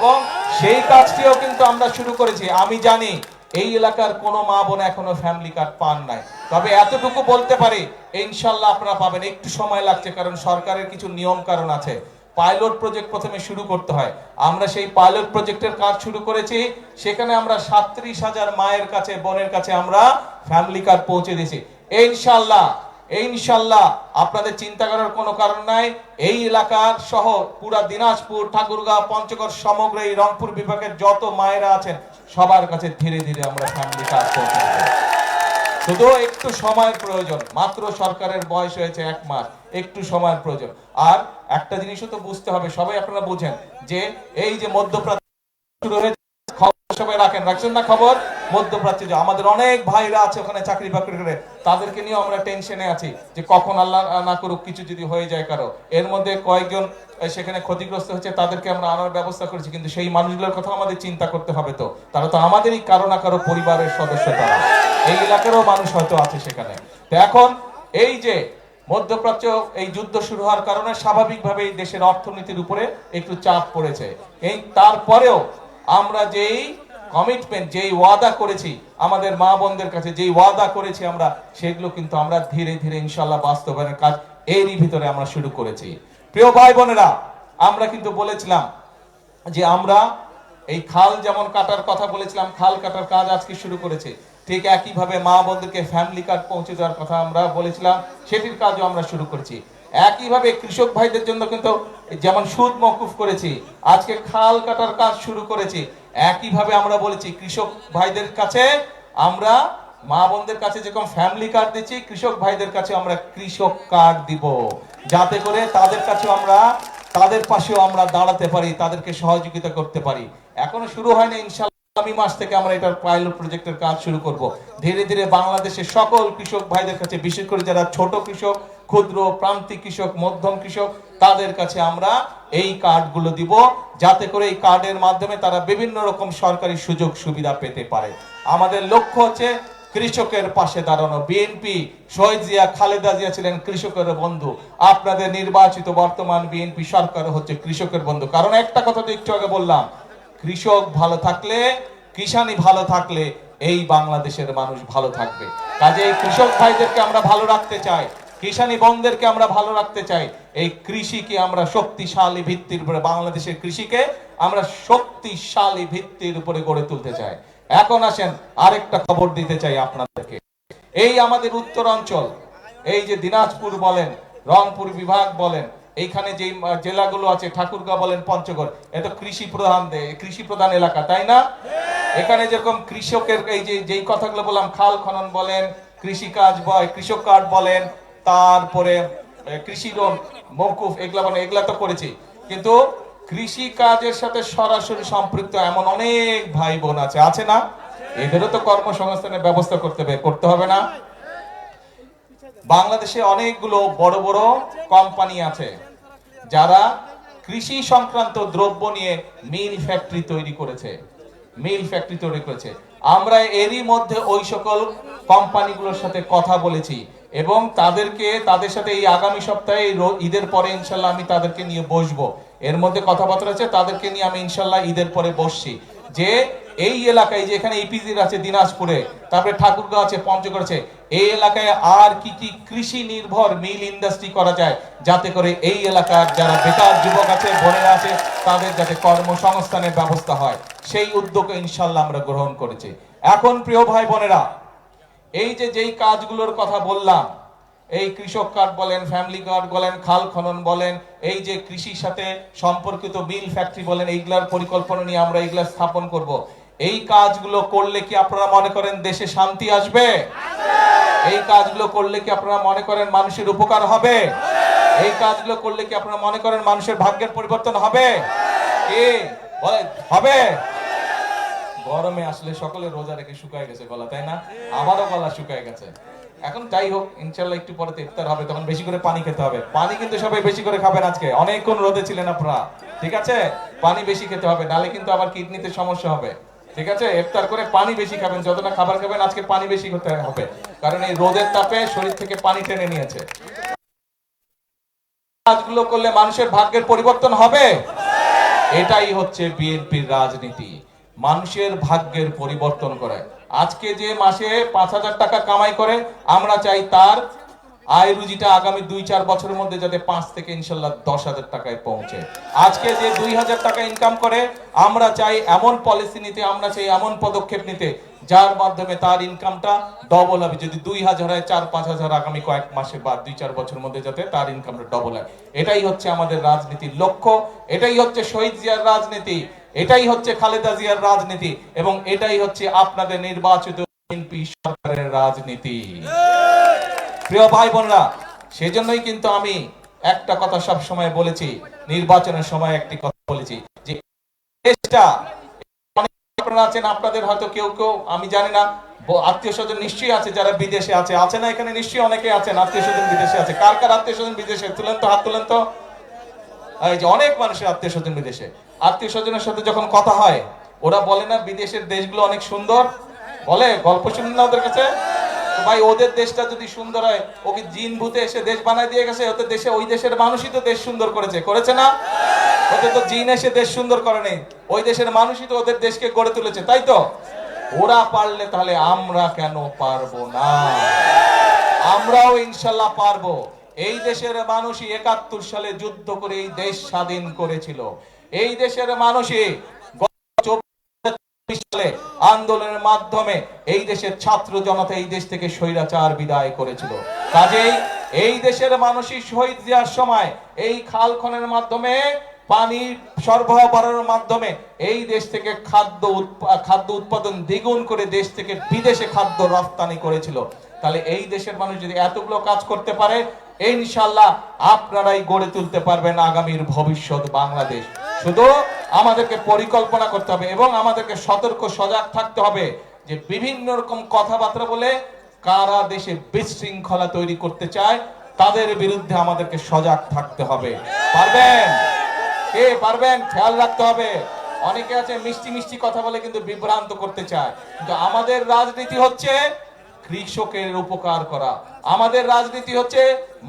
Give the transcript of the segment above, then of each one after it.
এবং সেই কাজটিও কিন্তু আমরা শুরু করেছি। আমি জানি এই এলাকার কোনো মা বোন এখনো ফ্যামিলি কার্ড পান নাই, তবে এতটুকু বলতে পারি ইনশাল্লাহ আপনারা পাবেন। একটু সময় লাগছে, কারণ সরকারের কিছু নিয়ম কারণ আছে। পাইলট প্রজেক্ট প্রথমে শুরু করতে হয়। আমরা সেই পাইলট প্রজেক্টের কাজ শুরু করেছি। সেখানে আমরা 37,000 মায়ের কাছে, বোনের কাছে আমরা ফ্যামিলি কার্ড পৌঁছে দিয়েছি। ইনশাল্লাহ ইনশাল্লাহ আপনাদের চিন্তা করার কোনো কারণ নাই। এই এলাকার সহ পুরা দিনাজপুর, ঠাকুরগাঁও, পঞ্চগড়, সমগ্র এই রংপুর বিভাগের যত মায়েরা আছেন সবার কাছে ধীরে ধীরে আমরা ফ্যামিলি কার্ড পৌঁছে দেব। শুধু একটু সময়ের প্রয়োজন। মাত্র সরকারের বয়স হয়েছে 1 মাস, একটু সময়ের প্রয়োজন। আর একটা জিনিসও তো বুঝতে হবে, সবাই আপনারা বুঝেন যে এই যে মধ্যপ্রাচ্য শুরু হয়েছে, সবাই রাখছেন না খবর? মধ্যপ্রাচ্যে যে আমাদের অনেক ভাইরা আছে ওখানে চাকরি বাকরি করে, তাদেরকে নিয়ে আমরা টেনশনে আছি যে কখন আল্লাহ না করুক কিছু যদি হয়ে যায় কারো। এর মধ্যে কয়েকজন সেখানে ক্ষতিগ্রস্ত হচ্ছে, তাদেরকে আমরা আনার ব্যবস্থা করেছি। কিন্তু সেই মানুষগুলোর কথা আমাদের চিন্তা করতে হবে। তো তারা তো আমাদেরই কারো না কারো পরিবারের সদস্য, তারা এই এলাকারও মানুষ হয়তো আছে সেখানে। তো এখন এই যে মধ্যপ্রাচ্য এই যুদ্ধ শুরু হওয়ার কারণে স্বাভাবিকভাবে এই দেশের অর্থনীতির উপরে একটু চাপ পড়েছে। এই তারপরেও আমরা যেই কমিটমেন্ট, যেই ওয়াদা করেছি আমাদের মা বোনদের কাছে, যেই ওয়াদা করেছি আমরা, সেগুলো কিন্তু আমরা ধীরে ধীরে ইনশাল্লাহ বাস্তবায়নের কাজ এরই ভিতরে আমরা শুরু করেছি। প্রিয় ভাই বোনেরা, আমরা কিন্তু বলেছিলাম যে আমরা এই খাল যেমন কাটার কথা বলেছিলাম, খাল কাটার কাজ আজকে শুরু করেছে। ঠিক একইভাবে মা বোনদেরকে ফ্যামিলি কার্ড পৌঁছে দেওয়ার কথা আমরা বলেছিলাম, সেটির কাজও আমরা শুরু করেছি। একইভাবে কৃষক ভাইদের জন্য কিন্তু যেমন সুদ মওকুফ করেছি, আজকে খাল কাটার কাজ শুরু করেছি। একইভাবে আমরা বলেছি কৃষক ভাইদের কাছে আমরা, মা বোনদের কাছে যেরকম ফ্যামিলি কার্ড দিচ্ছি, কৃষক ভাইদের কাছে আমরা কৃষক কার্ড দিব, যাতে করে তাদের কাছে আমরা, তাদের পাশেও আমরা দাঁড়াতে পারি, তাদেরকে সহযোগিতা করতে পারি। এখনো শুরু হয়নি, ইনশাআল্লাহ আগামী মাস থেকে আমরা এটার পাইলট প্রজেক্টের কাজ শুরু করব। ধীরে ধীরে বাংলাদেশের সকল কৃষক ভাইদের কাছে, বিশেষ করে যারা ছোট কৃষক, ক্ষুদ্র প্রান্তিক কৃষক, মধ্যম কৃষক, তাদের কাছে আমরা এই কার্ডগুলো দিব, যাতে করে এই কার্ডের মাধ্যমে তারা বিভিন্ন রকম সরকারি সুযোগ সুবিধা পেতে পারে। আমাদের লক্ষ্য হচ্ছে কৃষকের পাশে দাঁড়ানো। বিএনপি, শহীদ জিয়া, খালেদা জিয়া ছিলেন কৃষকের বন্ধু। আপনাদের নির্বাচিত বর্তমান বিএনপি সরকার হচ্ছে কৃষকের বন্ধু। কারণ একটা কথা তো একটু আগে বললাম, কৃষক ভালো থাকলে, কিষানি ভালো থাকলে এই বাংলাদেশের মানুষ ভালো থাকবে। কাজে এই কৃষক ভাইদেরকে আমরা ভালো রাখতে চাই, কিষানি বন্ধুদেরকে আমরা ভালো রাখতে চাই। এই কৃষিকে আমরা শক্তিশালী ভিত্তির উপরে, বাংলাদেশের কৃষিকে আমরা শক্তিশালী ভিত্তির উপরে গড়ে তুলতে চাই। এখন আসেন আরেকটা খবর দিতে চাই আপনাদেরকে। এই আমাদের উত্তর অঞ্চল, এই যে দিনাজপুর বলেন, রংপুর বিভাগ বলেন, এইখানে যে জেলাগুলো আছে, ঠাকুরগাঁও বলেন, পঞ্চগড়, এটা কৃষি প্রধান এলাকা, তাই না? এখানে যেরকম কৃষকের এই যে যেই কথাগুলো বললাম, খাল খনন বলেন, কৃষি কাজ বয়, কৃষক কার্ড বলেন, তারপরে কৃষি লোন মওকুফ, এগুলা মানে এগুলা তো করেছি। কিন্তু কৃষি কাজের সাথে সরাসরি সম্পৃক্ত এমন অনেক ভাই বোন আছে না? এদেরও তো কর্মসংস্থানের ব্যবস্থা করতে হবে না? বাংলাদেশে অনেকগুলো বড় বড় কোম্পানি আছে যারা কৃষি সংক্রান্ত দ্রব্য নিয়ে মিল ফ্যাক্টরি তৈরি করেছে। আমরা এরই মধ্যে ওই সকল কোম্পানিগুলোর সাথে কথা বলেছি এবং তাদের সাথে এই আগামী সপ্তাহে ঈদের পরে ইনশাল্লাহ আমি তাদেরকে নিয়ে বসবো। এর মধ্যে কথাবার্তা আছে, তাদেরকে নিয়ে আমি ইনশাল্লাহ ঈদের পরে বসছি যে এই এলাকায়, যে এখানে ইপিজির আছে দিনাজপুরে, তারপরে ঠাকুরগাঁও আছে, পঞ্চগড় আছে, এই এলাকায় আর কি কি কৃষি নির্ভর মিল ইন্ডাস্ট্রি করা যায়, যাতে করে এই এলাকার যারা বেকার যুবক আছে, বোনেরা আছে, তাদের যাতে কর্মসংস্থানের ব্যবস্থা হয়, সেই উদ্যোগ ইনশাল্লাহ আমরা গ্রহণ করেছি। এখন প্রিয় ভাই বোনেরা, এই যে যেই কাজগুলোর কথা বললাম, এই কৃষক কার্ড বলেন, ফ্যামিলি কার্ড বলেন, খাল খনন বলেন, এই যে কৃষির সাথে সম্পর্কিত মিল ফ্যাক্টরি বলেন, এইগুলার পরিকল্পনা নিয়ে আমরা এইগুলা স্থাপন করব। এই কাজগুলো করলে কি আপনারা মনে করেন দেশে শান্তি আসবে? এই কাজগুলো করলে কি আপনারা মনে করেন মানুষের উপকার হবে? এই কাজগুলো করলে কি আপনারা মনে করেন মানুষের ভাগ্যের পরিবর্তন হবে? কি বলেন, হবে? গরমে আসলে সকলে রোজা রেখে শুকায় গেছে গলা, তাই না? আমারও গলা শুকায় গেছে। এখন যাই হোক, ইনশাল্লাহ একটু পরে ইফতার হবে, তখন বেশি করে পানি খেতে হবে। পানি কিন্তু সবাই বেশি করে খাবেন। আজকে অনেকক্ষণ রোদে ছিলেন আপনারা, ঠিক আছে? পানি বেশি খেতে হবে, নালে কিন্তু আবার কিডনিতে সমস্যা হবে, ঠিক আছে? ইফতার করে পানি বেশি খাবেন, যতটা খাবার খাবেন আজকে পানি বেশি খেতে হবে, কারণ এই রোদের তাপে শরীর থেকে পানি টেনে নিয়েছে। কাজগুলো করলে মানুষের ভাগ্যের পরিবর্তন হবে। এটাই হচ্ছে বিএনপির রাজনীতি, মানুষের ভাগ্যের পরিবর্তন করে। আজকে যে মাসে 5,000 টাকা কামাই করে, আমরা চাই তার আয় রুজিটা আগামী 2-4 বছরের মধ্যে যাতে 5 থেকে ইনশাল্লাহ 10,000 টাকায় পৌঁছে। আজকে যে 2,000 টাকা ইনকাম করে, আমরা চাই এমন পলিসি নিতে, আমরা চাই এমন পদক্ষেপ নিতে যার মাধ্যমে তার ইনকামটা ডবল হবে। যদি 2,000 হয়, 4-5,000 আগামী কয়েক মাসে বা 2-4 বছরের মধ্যে যাতে তার ইনকামটা ডবল হয়। এটাই হচ্ছে আমাদের রাজনীতির লক্ষ্য, এটাই হচ্ছে শহীদ জিয়ার রাজনীতি, এটাই হচ্ছে খালেদা জিয়ার রাজনীতি, এবং এটাই হচ্ছে আপনাদের নির্বাচিত বিএনপি সরকারের রাজনীতি। প্রিয় ভাই বোনরা, সেজন্যই কিন্তু আমি একটা কথা সব সময় বলেছি, নির্বাচনের সময় একটি কথা বলেছি, যে দেশটা আপনারা আছেন, আপনাদের হয়তো কেউ কেউ, আমি জানি না, আত্মীয় স্বজন নিশ্চয়ই আছে যারা বিদেশে আছে না? এখানে নিশ্চয়ই অনেকে আছেন আত্মীয় স্বজন বিদেশে আছে। কার কার আত্মীয় স্বজন বিদেশে? তুলেন তো, হাত তুলেন তো। এই যে অনেক মানুষের আত্মীয় স্বজন বিদেশে। আত্মীয় স্বজনের সাথে যখন কথা হয়, ওরা বলে না বিদেশের দেশগুলো অনেক সুন্দর? বলে? গল্প শুনুন না ওদের কাছে। ভাই, ওদের দেশটা যদি সুন্দর হয়, ওকে জিন ভূতে এসে দেশ বানায় দিয়ে গেছে? ওদের দেশে, ওই দেশের মানুষই তো দেশ সুন্দর করেছে না? ওদের তো জিন এসে দেশ সুন্দর করে নেই, ওই দেশের মানুষই তো ওদের দেশকে গড়ে তুলেছে, তাই তো? ওরা পারলে তাহলে আমরা কেন পারবো না? আমরাও ইনশাল্লাহ পারবো। এই দেশের মানুষই 71 সালে যুদ্ধ করে এই দেশ স্বাধীন করেছিল। এই দেশের মানুষই সালে আন্দোলনের মাধ্যমে এই দেশের ছাত্র জনতা এই দেশ থেকে স্বৈরাচার বিদায় করেছিল। কাজেই এই দেশের মানুষই শহীদ জিয়ার সময় এই খাল খননের মাধ্যমে, পানি সরবরাহ বাড়ানোর মাধ্যমে এই দেশ থেকে খাদ্য উৎপাদন দ্বিগুণ করে দেশ থেকে বিদেশে খাদ্য রপ্তানি করেছিল। তাহলে এই দেশের মানুষ যদি এতগুলো কাজ করতে পারে, ইনশাআল্লাহ আপনারাই গড়ে তুলতে পারবেন আগামীর ভবিষ্যৎ বাংলাদেশ। শুধু আমাদেরকে পরিকল্পনা করতে হবে এবং আমাদেরকে সতর্ক সজাগ থাকতে হবে যে বিভিন্ন রকম কথাবার্তা বলে কারা দেশে বিশৃঙ্খলা তৈরি করতে চায়, তাদের বিরুদ্ধে আমাদেরকে সজাগ থাকতে হবে। পারবেন? কে পারবেন? খেয়াল রাখতে হবে। অনেকে আছে মিষ্টি মিষ্টি কথা বলে কিন্তু বিভ্রান্ত করতে চায়, কিন্তু আমাদের রাজনীতি হচ্ছে কৃষকের উপকার করা। আমাদের রাজনীতি হচ্ছে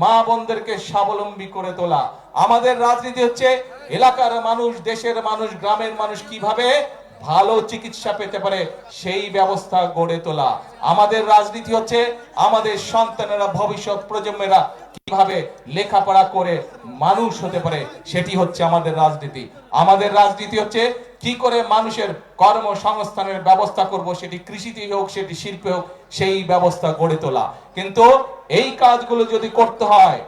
মা বোনদেরকে স্বাবলম্বী করে তোলা। আমাদের রাজনীতি হচ্ছে এলাকার মানুষ, দেশের মানুষ, গ্রামের মানুষ কিভাবে ভালো চিকিৎসা পেতে পারে সেই ব্যবস্থা গড়ে তোলা। আমাদের রাজনীতি হচ্ছে আমাদের সন্তানেরা, ভবিষ্যৎ প্রজন্মেরা কিভাবে লেখাপড়া করে মানুষ হতে পারে, সেটি হচ্ছে আমাদের রাজনীতি। আমাদের রাজনীতি হচ্ছে কি করে মানুষের কর্মসংস্থানের ব্যবস্থা করব, সেটি কৃষিতে হোক, সেটি শিল্পে হোক, সেই ব্যবস্থা গড়ে তোলা। কিন্তু এই কাজগুলো যদি করতে হয়,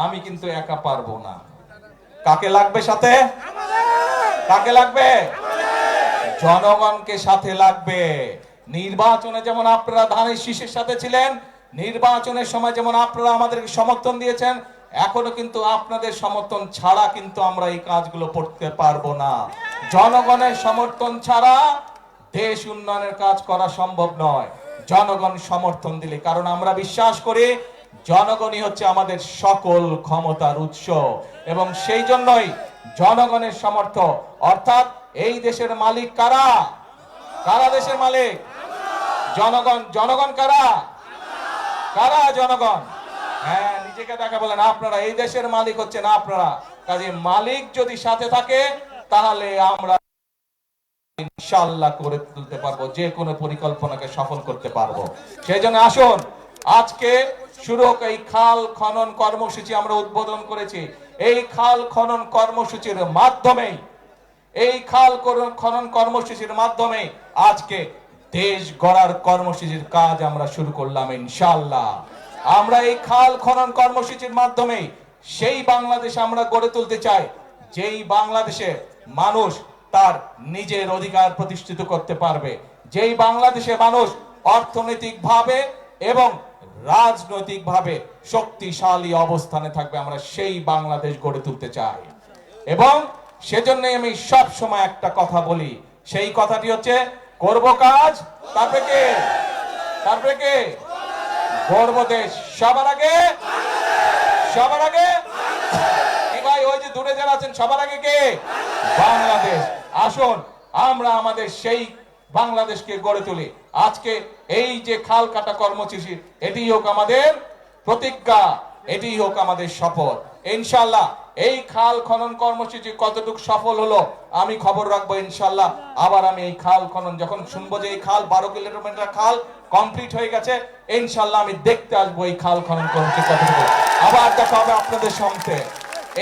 আমি কিন্তু একা পারবো না। কাকে লাগবে সাথে? কাকে লাগবে? জনগণকে সাথে লাগবে। নির্বাচনে যেমন আপনারা ধানের শীষের সাথে ছিলেন, নির্বাচনের সময় যেমন আপনারা আমাদেরকে সমর্থন দিয়েছেন, এখনো কিন্তু আপনাদের সমর্থন ছাড়া কিন্তু আমরা এই কাজগুলো করতে পারবো না। জনগণের সমর্থন ছাড়া দেশ উন্নয়নের কাজ করা সম্ভব নয়। জনগণ সমর্থন দিলে, কারণ আমরা বিশ্বাস করি জনগণই হচ্ছে আমাদের সকল ক্ষমতার উৎস, এবং সেই জন্যই জনগণের সমর্থ, অর্থাৎ এই দেশের মালিক কারা? কারা দেশের মালিক? জনগণ। জনগণ কারা? কারা? জনগণ। হ্যাঁ, নিজেকে দেখা বলেন, আপনারা এই দেশের মালিক হচ্ছেন আপনারা। কাজে মালিক যদি সাথে থাকে, তাহলে আমরা ইনশাআল্লাহ করে তুলতে পারবো, যে কোনো পরিকল্পনাকে সফল করতে পারবো। সেই জন্য আসুন, আজকে শুরু হোক এই খাল খনন কর্মসূচি আমরা উদ্বোধন করেছি। এই খাল খনন কর্মসূচির মাধ্যমে, এই খাল খনন কর্মসূচির মাধ্যমে আজকে দেশ গড়ার কর্মসূচির কাজ আমরা শুরু করলাম ইনশাআল্লাহ। আমরা এই খাল খনন কর্মসূচির মাধ্যমে সেই বাংলাদেশ আমরা গড়ে তুলতে চাই, যেই বাংলাদেশে মানুষ তার নিজের অধিকার প্রতিষ্ঠিত করতে পারবে, যেই বাংলাদেশে মানুষ অর্থনৈতিকভাবে এবং রাজনৈতিকভাবে শক্তিশালী অবস্থানে থাকবে। আমরা সেই বাংলাদেশ গড়ে তুলতে চাই, এবং সেজন্যই আমি সব সময় একটা কথা বলি, সেই কথাটি হচ্ছে করব কাজ, তারপরে কে গর্ব দেশ। সবার আগে, সবার আগে কি ভাই? ওই যে দূরে যারা আছেন, সবার আগে কে? বাংলাদেশ। আসুন আমরা আমাদের সেই বাংলাদেশকে গড়ে তুলি। আজকে এই যে খাল কাটা কর্মসূচি, এটি হোক আমাদের প্রতিজ্ঞা, এটি হোক আমাদের শপথ। ইনশাআল্লাহ এই খাল খনন কর্মসূচি কতটুকু সফল হলো আমি খবর রাখবো ইনশাল্লাহ। আবার আমি এই খাল খনন যখন শুনবো যে এই খাল 12 কিলোমিটার খাল কমপ্লিট হয়ে গেছে, ইনশাল্লাহ আমি দেখতে আসবো এই খাল খনন কর্মসূচি কতটুকু। আবার দেখা হবে আপনাদের সঙ্গে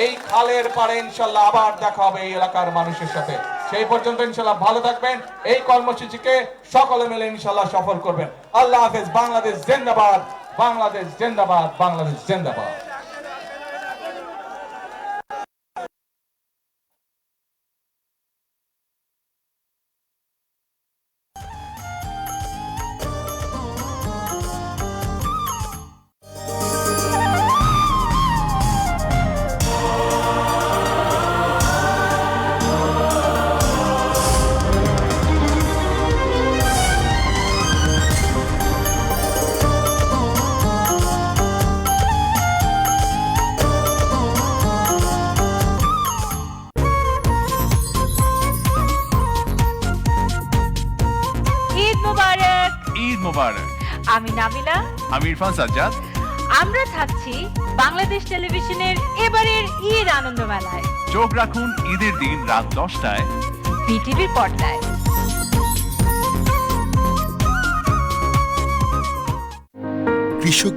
এই খালের পারে, ইনশাল্লাহ আবার দেখা হবে এই এলাকার মানুষের সাথে। সেই পর্যন্ত ইনশাল্লাহ ভালো থাকবেন, এই কর্মসূচিকে সকলে মিলে ইনশাল্লাহ সফল করবেন। আল্লাহ হাফেজ। বাংলাদেশ জিন্দাবাদ, বাংলাদেশ জিন্দাবাদ, বাংলাদেশ জিন্দাবাদ। ঈদ মোবারক। ঈদ মোবারক। আমি নাবিলা, আমি ইরফান সাজ্জাদ। আমরা থাকছি বাংলাদেশ টেলিভিশনের এবারের ঈদ আনন্দ মেলায়। চোখ রাখুন ঈদের দিন রাত 10টায় বিটিভির পর্দায়। কৃষক